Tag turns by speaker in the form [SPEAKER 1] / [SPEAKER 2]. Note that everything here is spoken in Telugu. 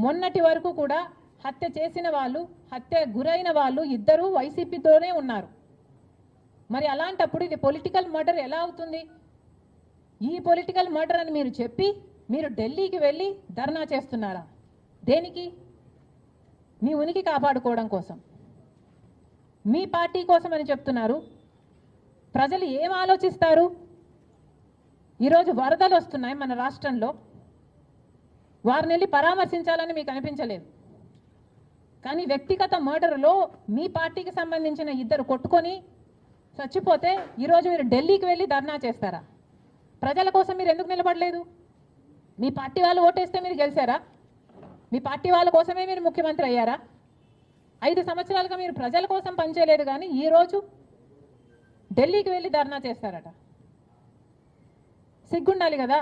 [SPEAKER 1] మొన్నటి వరకు కూడా హత్య చేసిన వాళ్ళు, హత్య గురైన వాళ్ళు ఇద్దరు వైసీపీతోనే ఉన్నారు. మరి అలాంటప్పుడు ఇది పొలిటికల్ మర్డర్ ఎలా అవుతుంది? ఈ పొలిటికల్ మర్డర్ అని మీరు చెప్పి మీరు ఢిల్లీకి వెళ్ళి ధర్నా చేస్తున్నారా? దేనికి? మీ ఉనికి కాపాడుకోవడం కోసం, మీ పార్టీ కోసం అని చెప్తున్నారు. ప్రజలు ఏం ఆలోచిస్తారు? ఈరోజు వరదలు వస్తున్నాయి మన రాష్ట్రంలో, వారిని వెళ్ళి పరామర్శించాలని మీకు అనిపించలేదు. కానీ వ్యక్తిగత మర్డర్లో మీ పార్టీకి సంబంధించిన ఇద్దరు కొట్టుకొని చచ్చిపోతే ఈరోజు మీరు ఢిల్లీకి వెళ్ళి ధర్నా చేస్తారా? ప్రజల కోసం మీరు ఎందుకు నిలబడలేదు? మీ పార్టీ వాళ్ళు ఓటేస్తే మీరు గెలిచారా? మీ పార్టీ వాళ్ళ కోసమే మీరు ముఖ్యమంత్రి అయ్యారా? 5 సంవత్సరాలుగా మీరు ప్రజల కోసం పనిచేయలేదు, కానీ ఈరోజు ఢిల్లీకి వెళ్ళి ధర్నా చేస్తారట. సిగ్గుండాలి కదా.